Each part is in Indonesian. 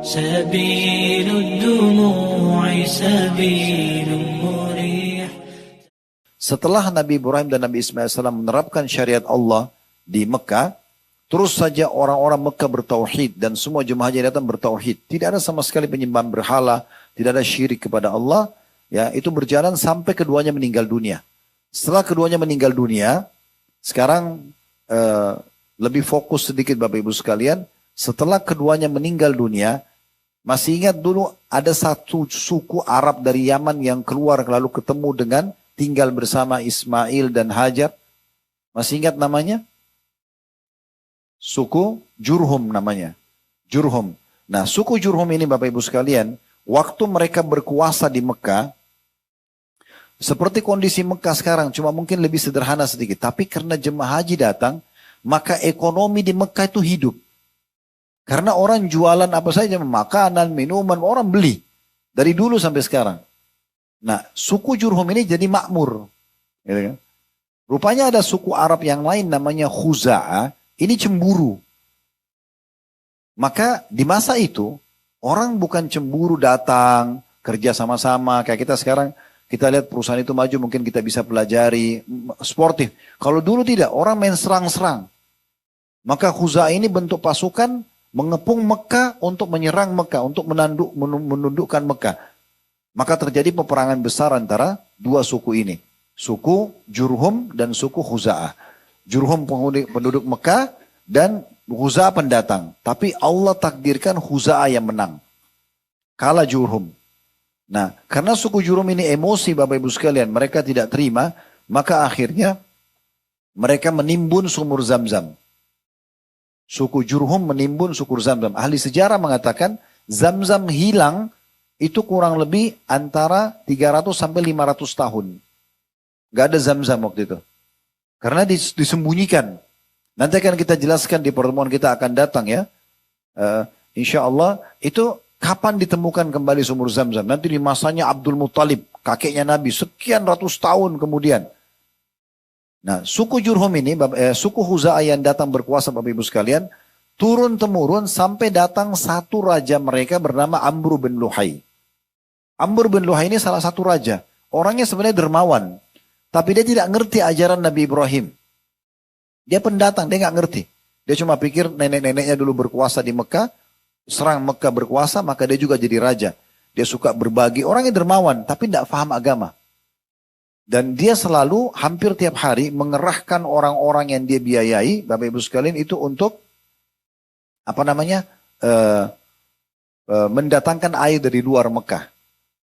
سبيل الدموع سبيل مريح. Setelah Nabi Ibrahim dan Nabi Ismail AS menerapkan syariat Allah di Mekah, terus saja orang-orang Mekah bertauhid dan semua jemaah haji datang bertauhid. Tidak ada sama sekali penyembahan berhala, tidak ada syirik kepada Allah. Ya, itu berjalan sampai keduanya meninggal dunia. Setelah keduanya meninggal dunia, sekarang lebih fokus sedikit Bapak Ibu sekalian. Setelah keduanya meninggal dunia, masih ingat dulu ada satu suku Arab dari Yaman yang keluar lalu ketemu dengan tinggal bersama Ismail dan Hajar. Masih ingat namanya? Suku Jurhum namanya. Jurhum. Nah, suku Jurhum ini Bapak Ibu sekalian, waktu mereka berkuasa di Mekah, seperti kondisi Mekah sekarang, cuma mungkin lebih sederhana sedikit. Tapi karena jemaah haji datang, maka ekonomi di Mekah itu hidup. Karena orang jualan apa saja, makanan, minuman, orang beli. Dari dulu sampai sekarang. Nah, suku Jurhum ini jadi makmur. Gitu kan? Rupanya ada suku Arab yang lain namanya Khuza'ah. Ini cemburu. Maka di masa itu, orang bukan cemburu datang, kerja sama-sama. Kayak kita sekarang, kita lihat perusahaan itu maju, mungkin kita bisa pelajari, sportif. Kalau dulu tidak, orang main serang-serang. Maka Khuza'ah ini bentuk pasukan, mengepung Mekah untuk menyerang Mekah, untuk menundukkan Mekah. Maka terjadi peperangan besar antara dua suku ini. Suku Jurhum dan suku Khuza'ah. Jurhum penduduk Mekah dan Khuza'ah pendatang. Tapi Allah takdirkan Khuza'ah yang menang. Kalah Jurhum. Nah, karena suku Jurhum ini emosi Bapak Ibu sekalian, mereka tidak terima, maka akhirnya mereka menimbun sumur Zam-Zam. Suku Jurhum menimbun sumur Zam-Zam. Ahli sejarah mengatakan Zam-Zam hilang itu kurang lebih antara 300 sampai 500 tahun. Gak ada Zam-Zam waktu itu. Karena disembunyikan. Nanti akan kita jelaskan di pertemuan kita akan datang ya. Insya Allah itu kapan ditemukan kembali sumur Zam-Zam? Nanti di masanya Abdul Muttalib, kakeknya Nabi, sekian ratus tahun kemudian. Nah, suku Jurhum ini, suku Khuza'ah yang datang berkuasa Bapak Ibu sekalian, turun-temurun sampai datang satu raja mereka bernama Amr bin Luhai. Amr bin Luhai ini salah satu raja. Orangnya sebenarnya dermawan. Tapi dia tidak ngerti ajaran Nabi Ibrahim. Dia pendatang, dia nggak ngerti. Dia cuma pikir nenek-neneknya dulu berkuasa di Mekah, serang Mekah berkuasa, maka dia juga jadi raja. Dia suka berbagi, orangnya dermawan, tapi tidak paham agama. Dan dia selalu hampir tiap hari mengerahkan orang-orang yang dia biayai, Bapak Ibu sekalian, itu untuk mendatangkan air dari luar Mekah.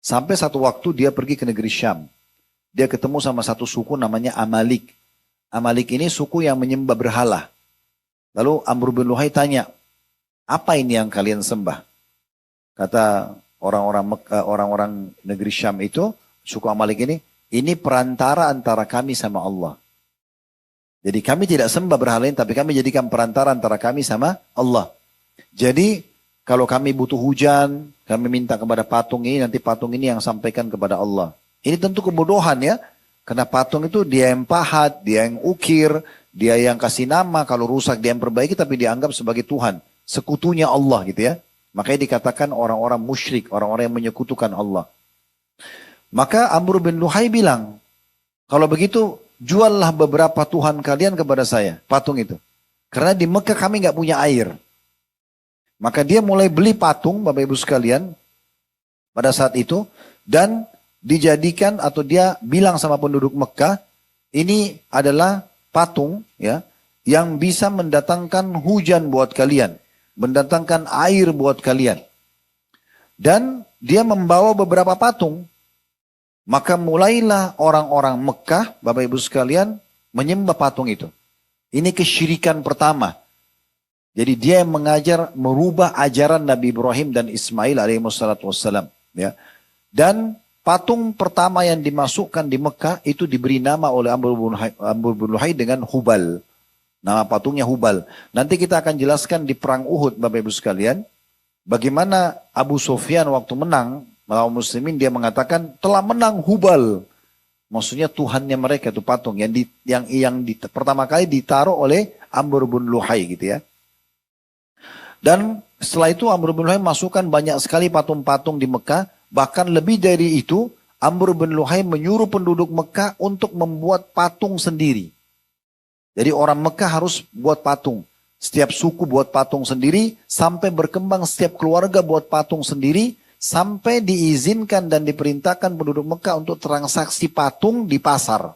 Sampai satu waktu dia pergi ke negeri Syam. Dia ketemu sama satu suku namanya Amalik. Amalik ini suku yang menyembah berhala. Lalu Amr bin Luhai tanya, apa ini yang kalian sembah? Kata orang-orang negeri Syam itu, suku Amalik ini perantara antara kami sama Allah. Jadi kami tidak sembah berhala lain, tapi kami jadikan perantara antara kami sama Allah. Jadi kalau kami butuh hujan, kami minta kepada patung ini, nanti patung ini yang sampaikan kepada Allah. Ini tentu kebodohan ya, karena patung itu dia yang pahat, dia yang ukir, dia yang kasih nama, kalau rusak dia yang perbaiki, tapi dianggap sebagai Tuhan. Sekutunya Allah gitu ya. Makanya dikatakan orang-orang musyrik, orang-orang yang menyekutukan Allah. Maka Amr bin Luhai bilang, kalau begitu juallah beberapa Tuhan kalian kepada saya, patung itu. Karena di Mekah kami nggak punya air. Maka dia mulai beli patung, Bapak Ibu sekalian, pada saat itu. Dan dijadikan atau dia bilang sama penduduk Mekah, ini adalah patung ya yang bisa mendatangkan hujan buat kalian. Mendatangkan air buat kalian. Dan dia membawa beberapa patung. Maka mulailah orang-orang Mekah, Bapak Ibu sekalian, menyembah patung itu. Ini kesyirikan pertama. Jadi dia yang mengajar, merubah ajaran Nabi Ibrahim dan Ismail alaihissalam. Ya. Dan patung pertama yang dimasukkan di Mekah itu diberi nama oleh Amr bin Luhai dengan Hubal. Nama patungnya Hubal. Nanti kita akan jelaskan di perang Uhud, Bapak Ibu sekalian. Bagaimana Abu Sufyan waktu menang, melawan muslimin, dia mengatakan telah menang Hubal. Maksudnya Tuhannya mereka itu patung yang pertama kali ditaruh oleh Amr bin Luhai gitu ya. Dan Setelah itu Amr bin Luhai masukkan banyak sekali patung-patung di Mekah. Bahkan lebih dari itu, Amr bin Luhai menyuruh penduduk Mekah untuk membuat patung sendiri. Jadi orang Mekah harus buat patung. Setiap suku buat patung sendiri, sampai berkembang setiap keluarga buat patung sendiri, sampai diizinkan dan diperintahkan penduduk Mekah untuk transaksi patung di pasar.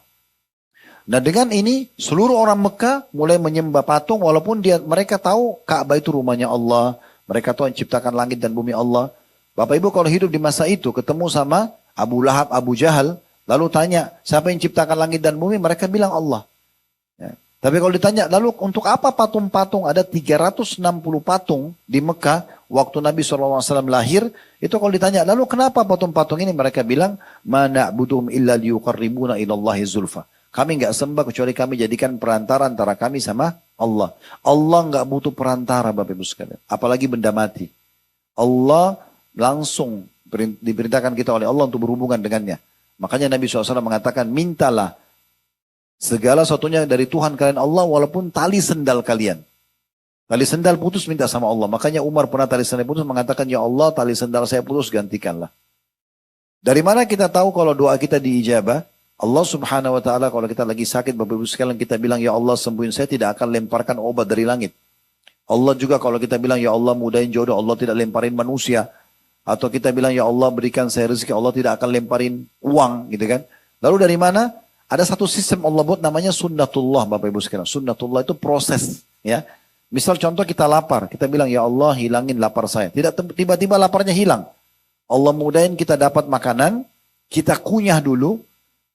Nah dengan ini seluruh orang Mekah mulai menyembah patung walaupun mereka tahu Ka'bah itu rumahnya Allah. Mereka tahu yang ciptakan langit dan bumi Allah. Bapak Ibu kalau hidup di masa itu ketemu sama Abu Lahab, Abu Jahal. Lalu tanya siapa yang ciptakan langit dan bumi? Mereka bilang Allah. Ya. Tapi kalau ditanya lalu untuk apa patung-patung? Ada 360 patung di Mekah waktu Nabi SAW lahir. Itu kalau ditanya lalu kenapa patung-patung ini? Mereka bilang ma na'buduhum illa liyuqarribuna ilallahi zulfa. Kami nggak sembah kecuali kami jadikan perantara antara kami sama Allah. Allah nggak butuh perantara Bapak Ibu sekalian. Apalagi benda mati. Allah langsung diperintahkan kita oleh Allah untuk berhubungan dengannya. Makanya Nabi SAW mengatakan mintalah segala satunya dari Tuhan kalian Allah walaupun tali sendal kalian. Tali sendal putus minta sama Allah. Makanya Umar pernah tali sendal putus mengatakan ya Allah tali sendal saya putus gantikanlah. Dari mana kita tahu kalau doa kita diijabah? Allah subhanahu wa ta'ala kalau kita lagi sakit Bapak Ibu sekalian kita bilang ya Allah sembuhin saya tidak akan lemparkan obat dari langit. Allah juga kalau kita bilang ya Allah mudahin jodoh Allah tidak lemparin manusia. Atau kita bilang ya Allah berikan saya rezeki Allah tidak akan lemparin uang gitu kan. Lalu dari mana? Ada satu sistem Allah buat namanya sunnatullah Bapak Ibu sekalian. Sunnatullah itu proses ya. Misal contoh kita lapar. Kita bilang ya Allah hilangin lapar saya. Tidak tiba-tiba laparnya hilang. Allah mudahin kita dapat makanan. Kita kunyah dulu.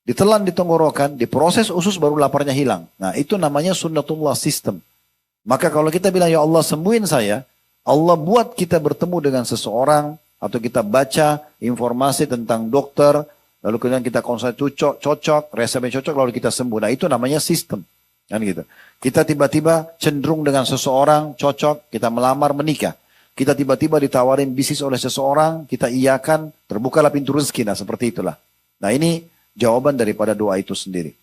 Ditelan di tenggorokan, diproses usus baru laparnya hilang. Nah itu namanya sunnatullah sistem. Maka kalau kita bilang ya Allah sembuhin saya, Allah buat kita bertemu dengan seseorang atau kita baca informasi tentang dokter, lalu kemudian kita konsultasi cocok, resepnya cocok, lalu kita sembuh. Nah itu namanya sistem. Kan gitu. Kita tiba-tiba cenderung dengan seseorang, cocok, kita melamar menikah. Kita tiba-tiba ditawarin bisnis oleh seseorang, kita iyakan, terbukalah pintu rezeki. Nah seperti itulah. Nah ini jawaban daripada doa itu sendiri.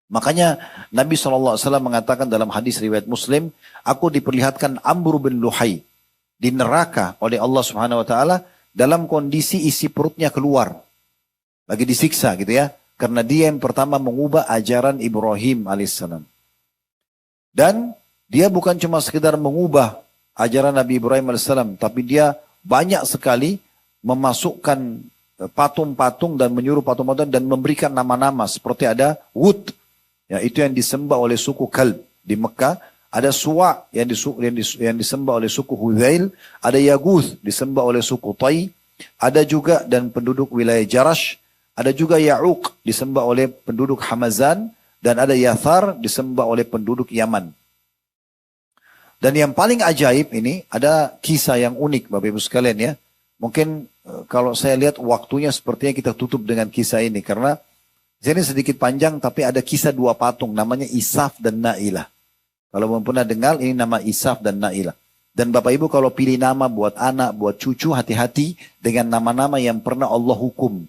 Makanya Nabi SAW mengatakan dalam hadis riwayat Muslim, aku diperlihatkan Amr bin Luhai di neraka oleh Allah Subhanahu Wa Taala dalam kondisi isi perutnya keluar, lagi disiksa gitu ya, karena dia yang pertama mengubah ajaran Ibrahim alaihissalam. Dan dia bukan cuma sekedar mengubah ajaran Nabi Ibrahim alaihissalam, tapi dia banyak sekali memasukkan patung-patung dan menyuruh patung-patung dan memberikan nama-nama seperti ada Wud ya itu yang disembah oleh suku Kalb di Mekah, ada Suwa yang disembah oleh suku Hudzail, ada Yaguth disembah oleh suku Tai, ada juga dan penduduk wilayah Jarash, ada juga Ya'uq disembah oleh penduduk Hamazan dan ada Yathar disembah oleh penduduk Yaman. Dan yang paling ajaib ini ada kisah yang unik Bapak Ibu sekalian ya. Mungkin kalau saya lihat waktunya sepertinya kita tutup dengan kisah ini. Karena ini sedikit panjang tapi ada kisah dua patung namanya Isaf dan Na'ilah. Kalau belum pernah dengar ini nama Isaf dan Na'ilah. Dan Bapak Ibu kalau pilih nama buat anak, buat cucu hati-hati dengan nama-nama yang pernah Allah hukum.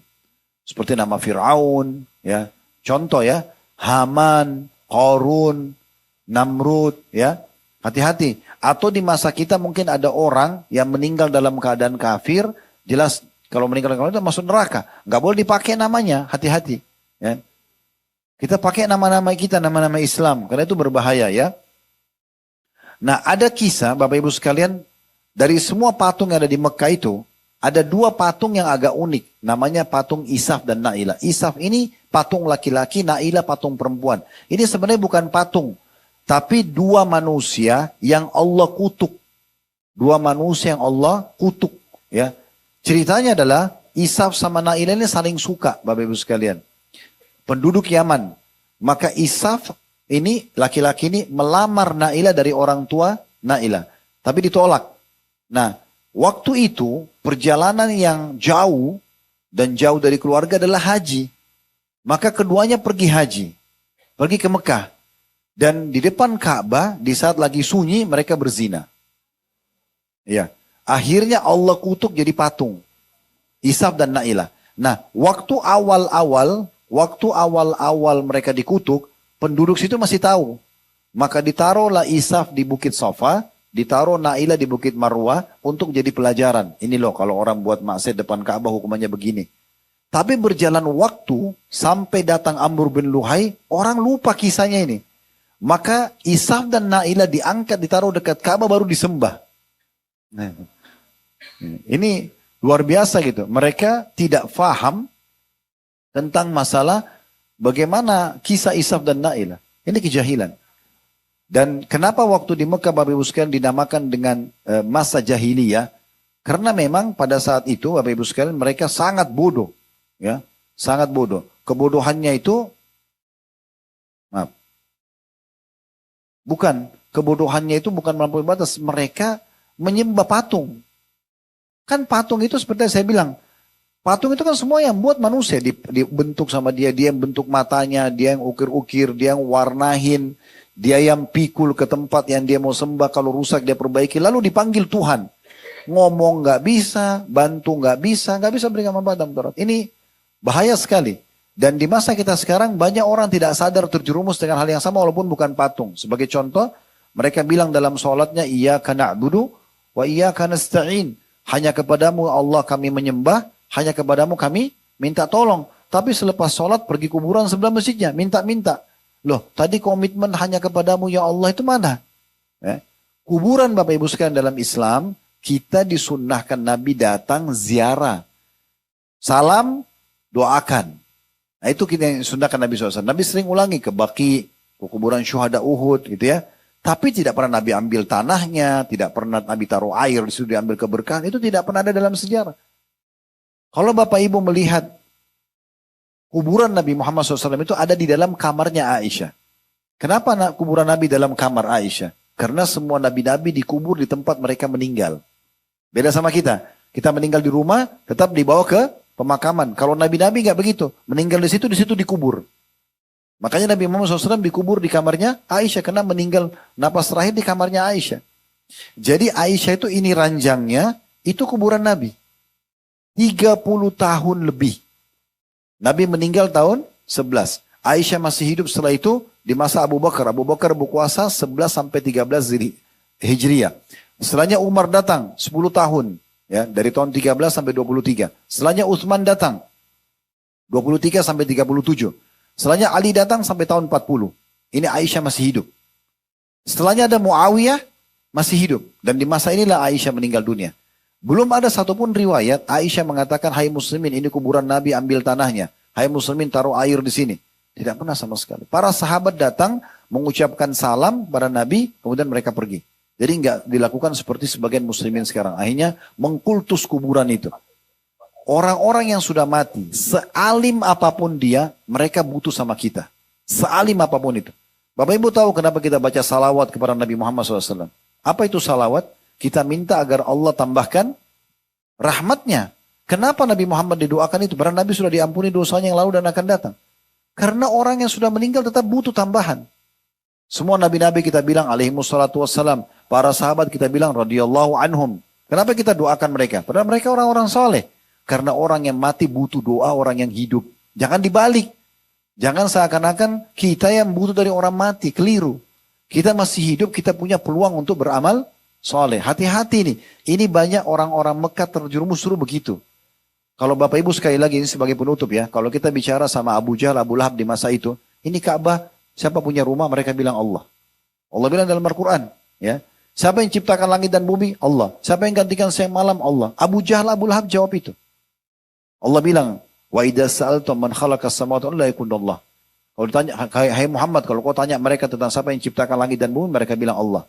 Seperti nama Fir'aun. Ya. Contoh ya. Haman, Qarun, Namrud. Ya. Hati-hati. Atau di masa kita mungkin ada orang yang meninggal dalam keadaan kafir. Jelas kalau meninggal dalam keadaan masuk neraka. Nggak boleh dipakai namanya. Hati-hati. Ya. Kita pakai nama-nama kita, nama-nama Islam. Karena itu berbahaya ya. Nah ada kisah Bapak Ibu sekalian. Dari semua patung yang ada di Mekah itu. Ada dua patung yang agak unik. Namanya patung Isaf dan Na'ilah. Isaf ini patung laki-laki. Na'ilah patung perempuan. Ini sebenarnya bukan patung. Tapi dua manusia yang Allah kutuk. Dua manusia yang Allah kutuk. Ya. Ceritanya adalah Isaf sama Na'ilah ini saling suka Bapak Ibu sekalian. Penduduk Yaman. Maka Isaf ini laki-laki ini melamar Na'ilah dari orang tua Na'ilah. Tapi ditolak. Nah waktu itu perjalanan yang jauh dan jauh dari keluarga adalah haji. Maka keduanya pergi haji. Pergi ke Mekah. Dan di depan Ka'bah, di saat lagi sunyi, mereka berzina. Ya, akhirnya Allah kutuk jadi patung. Isaf dan Na'ilah. Nah, waktu awal-awal mereka dikutuk, penduduk situ masih tahu. Maka ditaruhlah Isaf di Bukit Safa, ditaruh Nailah di Bukit Marwah untuk jadi pelajaran. Ini loh kalau orang buat maksiat depan Ka'bah hukumannya begini. Tapi berjalan waktu sampai datang Amr bin Luhai, orang lupa kisahnya ini. Maka Isaf dan Nailah diangkat, ditaruh dekat Ka'bah baru disembah. Nah, ini luar biasa gitu. Mereka tidak faham tentang masalah bagaimana kisah Isaf dan Nailah. Ini kejahilan. Dan kenapa waktu di Mekah Bapak Ibu sekalian dinamakan dengan masa jahiliyah? Karena memang pada saat itu Bapak Ibu sekalian mereka sangat bodoh. Ya, sangat bodoh. Kebodohannya itu, maaf, kebodohannya itu bukan melampaui batas. Mereka menyembah patung. Kan patung itu seperti saya bilang, patung itu kan semua yang buat manusia, dibentuk sama dia yang bentuk matanya, dia yang ukir-ukir, dia yang warnahin, dia yang pikul ke tempat yang dia mau sembah, kalau rusak dia perbaiki, lalu dipanggil Tuhan. Ngomong nggak bisa, bantu nggak bisa berikan manfaat dalam Taurat. Ini bahaya sekali. Dan di masa kita sekarang banyak orang tidak sadar terjerumus dengan hal yang sama walaupun bukan patung. Sebagai contoh, mereka bilang dalam sholatnya, Iyyaka na'budu wa iyyaka nasta'in. Hanya kepadamu Allah kami menyembah, hanya kepadamu kami minta tolong. Tapi selepas sholat pergi kuburan sebelah masjidnya, minta-minta. Loh, tadi komitmen hanya kepadamu ya Allah itu mana? Kuburan Bapak Ibu sekalian dalam Islam, kita disunnahkan Nabi datang ziarah. Salam, doakan. Nah itu kita yang sunnahkan Nabi SAW. Nabi sering ulangi ke Baqi, ke kuburan syuhada Uhud gitu ya. Tapi tidak pernah Nabi ambil tanahnya, tidak pernah Nabi taruh air, disitu diambil keberkahan. Itu tidak pernah ada dalam sejarah. Kalau Bapak Ibu melihat kuburan Nabi Muhammad SAW itu ada di dalam kamarnya Aisyah. Kenapa kuburan Nabi dalam kamar Aisyah? Karena semua nabi-nabi dikubur di tempat mereka meninggal. Beda sama kita. Kita meninggal di rumah, tetap dibawa ke pemakaman. Kalau nabi-nabi nggak begitu, meninggal di situ dikubur. Makanya Nabi Muhammad SAW dikubur di kamarnya Aisyah karena meninggal napas terakhir di kamarnya Aisyah. Jadi Aisyah itu ini ranjangnya, itu kuburan Nabi. 30 tahun lebih. Nabi meninggal tahun 11. Aisyah masih hidup setelah itu di masa Abu Bakar. Abu Bakar berkuasa 11 sampai 13 Hijriah. Setelahnya Umar datang 10 tahun. Ya, dari tahun 13 sampai 23. Setelahnya Utsman datang 23 sampai 37. Setelahnya Ali datang sampai tahun 40. Ini Aisyah masih hidup. Setelahnya ada Muawiyah masih hidup. Dan di masa inilah Aisyah meninggal dunia. Belum ada satupun riwayat Aisyah mengatakan, hai muslimin ini kuburan Nabi ambil tanahnya. Hai muslimin taruh air di sini. Tidak pernah sama sekali. Para sahabat datang mengucapkan salam pada Nabi, kemudian mereka pergi. Jadi nggak dilakukan seperti sebagian muslimin sekarang. Akhirnya mengkultus kuburan itu. Orang-orang yang sudah mati, sealim apapun dia, mereka butuh sama kita. Sealim apapun itu. Bapak Ibu tahu kenapa kita baca salawat kepada Nabi Muhammad SAW? Apa itu salawat? Kita minta agar Allah tambahkan rahmatnya. Kenapa Nabi Muhammad didoakan itu? Karena Nabi sudah diampuni dosanya yang lalu dan akan datang. Karena orang yang sudah meninggal tetap butuh tambahan. Semua nabi-nabi kita bilang alaihimussalatu wassalam. Para sahabat kita bilang radhiyallahu anhum. Kenapa kita doakan mereka? Padahal mereka orang-orang soleh. Karena orang yang mati butuh doa orang yang hidup. Jangan dibalik. Jangan seakan-akan kita yang butuh dari orang mati. Keliru. Kita masih hidup, kita punya peluang untuk beramal soleh. Hati-hati nih. Ini banyak orang-orang Mekah terjerumus suruh begitu. Kalau Bapak Ibu sekali lagi ini sebagai penutup ya. Kalau kita bicara sama Abu Jahal, Abu Lahab di masa itu. Ini Ka'bah, siapa punya rumah mereka bilang Allah. Allah bilang dalam Al-Quran. Ya. Siapa yang ciptakan langit dan bumi? Allah. Siapa yang gantikan siang malam? Allah. Abu Jahal, Abu Lahab jawab itu. Allah bilang, wa idza sa'altum man khalaqas samawati wal arda yaqulullah. Kalau ditanya, hai Muhammad, kalau kau tanya mereka tentang siapa yang ciptakan langit dan bumi, mereka bilang Allah.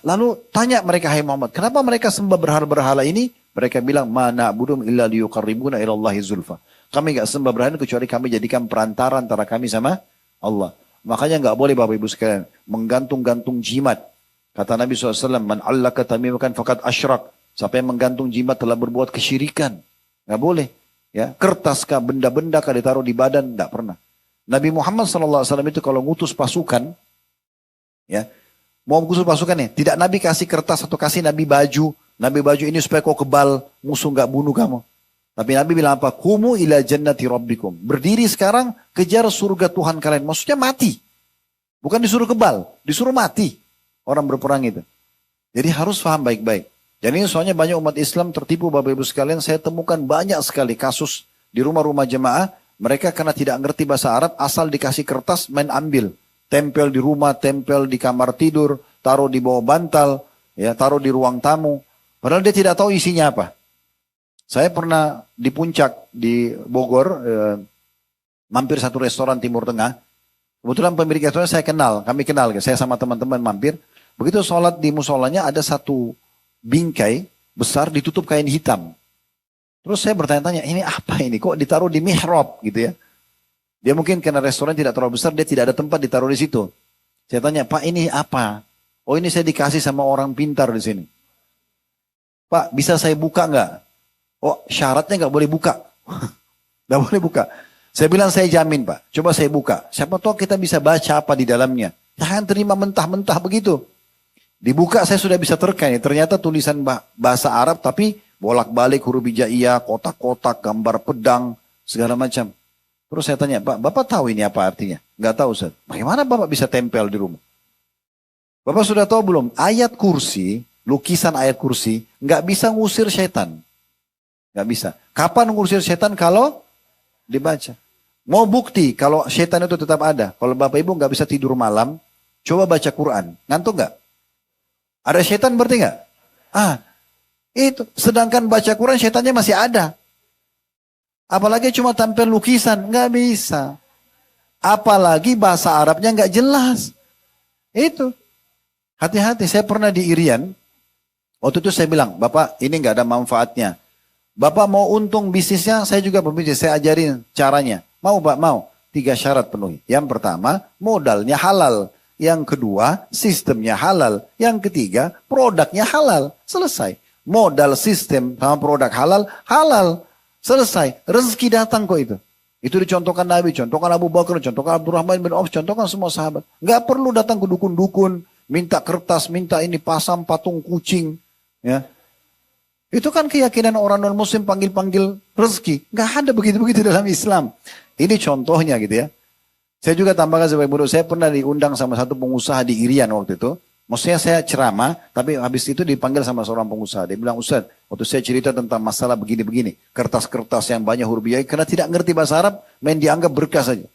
Lalu tanya mereka, hai Muhammad, kenapa mereka sembah berhala-berhala ini? Mereka bilang, ma na'budum illa liyuqarribuna ila Allahi zulfa. Kami enggak sembah berhala kecuali kami jadikan perantara antara kami sama Allah. Makanya enggak boleh Bapak Ibu sekalian menggantung-gantung jimat. Kata Nabi SAW, man allaka tamimatan faqad asyrak. Siapa yang menggantung jimat telah berbuat kesyirikan. Enggak boleh. Ya, kertas kah, benda-benda kah ditaruh di badan, tidak pernah. Nabi Muhammad SAW itu kalau ngutus pasukan, ya, mau ngutus pasukannya, tidak Nabi kasih kertas atau kasih Nabi baju ini supaya kau kebal, musuh nggak bunuh kamu. Tapi Nabi bilang apa? Kumu ila jannati rabbikum. Berdiri sekarang, kejar surga Tuhan kalian. Maksudnya mati. Bukan disuruh kebal, disuruh mati. Orang berperang itu. Jadi harus paham baik-baik. Jadi ini soalnya banyak umat Islam tertipu Bapak Ibu sekalian. Saya temukan banyak sekali kasus di rumah-rumah jemaah. Mereka karena tidak ngerti bahasa Arab, asal dikasih kertas main ambil. Tempel di rumah, tempel di kamar tidur, taruh di bawah bantal, ya, taruh di ruang tamu. Padahal dia tidak tahu isinya apa. Saya pernah di puncak di Bogor, mampir satu restoran Timur Tengah. Kebetulan pemilik restoran saya kenal, kami kenal. Saya sama teman-teman mampir. Begitu sholat di musolanya ada satu bingkai besar ditutup kain hitam. Terus saya bertanya-tanya, ini apa ini? Kok ditaruh di mihrab gitu ya? Dia mungkin karena restoran tidak terlalu besar, dia tidak ada tempat ditaruh di situ. Saya tanya, Pak ini apa? Oh ini saya dikasih sama orang pintar di sini. Pak bisa saya buka nggak? Oh syaratnya nggak boleh buka. Nggak boleh buka. Saya bilang saya jamin Pak, coba saya buka. Siapa tahu kita bisa baca apa di dalamnya. Jangan terima mentah-mentah begitu. Dibuka saya sudah bisa terka ini. Ternyata tulisan bahasa Arab tapi bolak-balik huruf hijaiyah, kotak-kotak, gambar pedang, segala macam. Terus saya tanya, Pak, Bapak tahu ini apa artinya? Nggak tahu Ustaz. Bagaimana Bapak bisa tempel di rumah? Bapak sudah tahu belum? Ayat kursi, lukisan ayat kursi, nggak bisa ngusir setan. Nggak bisa. Kapan ngusir setan kalau dibaca? Mau bukti kalau setan itu tetap ada. Kalau Bapak Ibu nggak bisa tidur malam, coba baca Quran. Ngantuk nggak? Ada setan berarti nggak? Itu. Sedangkan baca Quran setannya masih ada. Apalagi cuma tampil lukisan. Nggak bisa. Apalagi bahasa Arabnya nggak jelas. Itu. Hati-hati. Saya pernah di Irian. Waktu itu saya bilang, Bapak ini nggak ada manfaatnya. Bapak mau untung bisnisnya, saya juga pembisnis. Saya ajarin caranya. Mau Pak? Mau. 3 syarat penuhi. Yang pertama, modalnya halal. Yang kedua, sistemnya halal. Yang ketiga, produknya halal. Selesai. Modal, sistem, sama produk halal, halal. Selesai. Rezeki datang kok itu. Itu dicontohkan Nabi, contohkan Abu Bakar, contohkan Abdurrahman bin Auf, contohkan semua sahabat. Nggak perlu datang ke dukun-dukun, minta kertas, minta ini, pasang patung kucing. Ya. Itu kan keyakinan orang non-muslim panggil-panggil rezeki. Nggak ada begitu-begitu dalam Islam. Ini contohnya gitu ya. Saya juga tambahkan sebagai buruh, saya pernah diundang sama satu pengusaha di Irian waktu itu. Maksudnya saya ceramah, tapi habis itu dipanggil sama seorang pengusaha. Dia bilang, Ustaz, waktu saya cerita tentang masalah begini-begini. Kertas-kertas yang banyak huruf hijaiyah, karena tidak ngerti bahasa Arab, main dianggap berkah saja.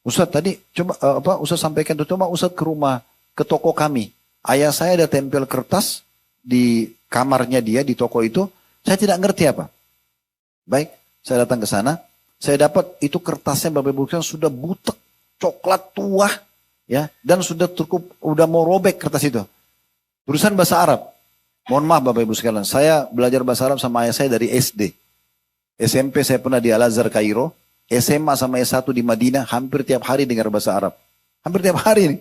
Ustaz tadi, coba Ustaz sampaikan itu, coba Ustaz ke rumah, ke toko kami. Ayah saya ada tempel kertas di kamarnya dia, di toko itu. Saya tidak ngerti apa. Baik, saya datang ke sana. Saya dapat itu kertasnya Bapak Ibu sudah butek, coklat tua. Ya, dan sudah mau robek kertas itu. Tulisan bahasa Arab. Mohon maaf Bapak Ibu sekalian, saya belajar bahasa Arab sama ayah saya dari SD. SMP saya pernah di Al-Azhar Kairo, SMA sama S1 di Madinah, hampir tiap hari dengar bahasa Arab. Hampir tiap hari nih.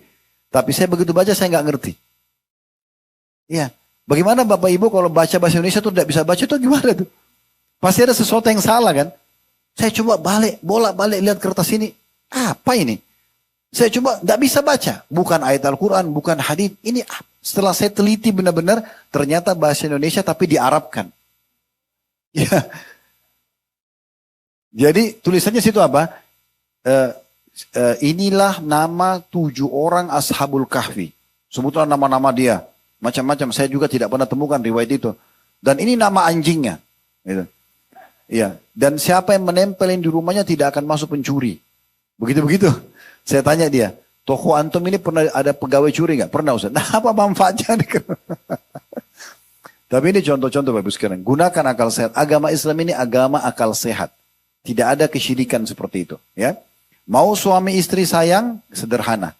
Tapi saya begitu baca saya nggak ngerti. Ya, bagaimana Bapak Ibu kalau baca bahasa Indonesia tuh tidak bisa baca itu gimana tuh? Pasti ada sesuatu yang salah kan? Saya coba bolak-balik lihat kertas ini. Apa ini? Saya coba tidak bisa baca. Bukan ayat Al-Quran, bukan hadis. Ini setelah saya teliti benar-benar, ternyata bahasa Indonesia tapi diarabkan. Ya. Jadi tulisannya situ apa? Inilah nama 7 orang Ashabul Kahfi. Sebutlah nama-nama dia. Macam-macam. Saya juga tidak pernah temukan riwayat itu. Dan ini nama anjingnya. Gitu. Ya. Dan siapa yang menempelin di rumahnya tidak akan masuk pencuri. Begitu-begitu. Saya tanya dia, toko antum ini pernah ada pegawai curi nggak? Pernah Ustaz. Nah apa manfaatnya? Tapi ini contoh-contoh Bapak Ibu sekalian. Gunakan akal sehat. Agama Islam ini agama akal sehat. Tidak ada kesyirikan seperti itu. Ya, mau suami istri sayang, sederhana.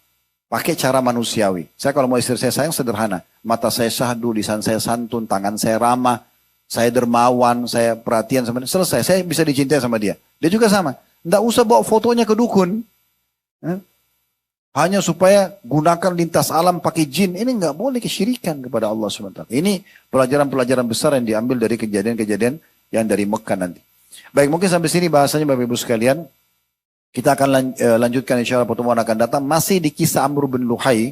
Pakai cara manusiawi. Saya kalau mau istri saya sayang, sederhana. Mata saya syahdu, lisan saya santun, tangan saya ramah. Saya dermawan, saya perhatian sama dia. Selesai, saya bisa dicintai sama dia. Dia juga sama. Nggak usah bawa fotonya ke dukun. Hanya supaya gunakan lintas alam pakai jin. Ini nggak boleh kesyirikan kepada Allah SWT. Ini pelajaran-pelajaran besar yang diambil dari kejadian-kejadian yang dari Mekah nanti. Baik, mungkin sampai sini bahasanya Bapak Ibu sekalian. Kita akan lanjutkan insya Allah pertemuan akan datang. Masih di kisah Amr bin Luhai.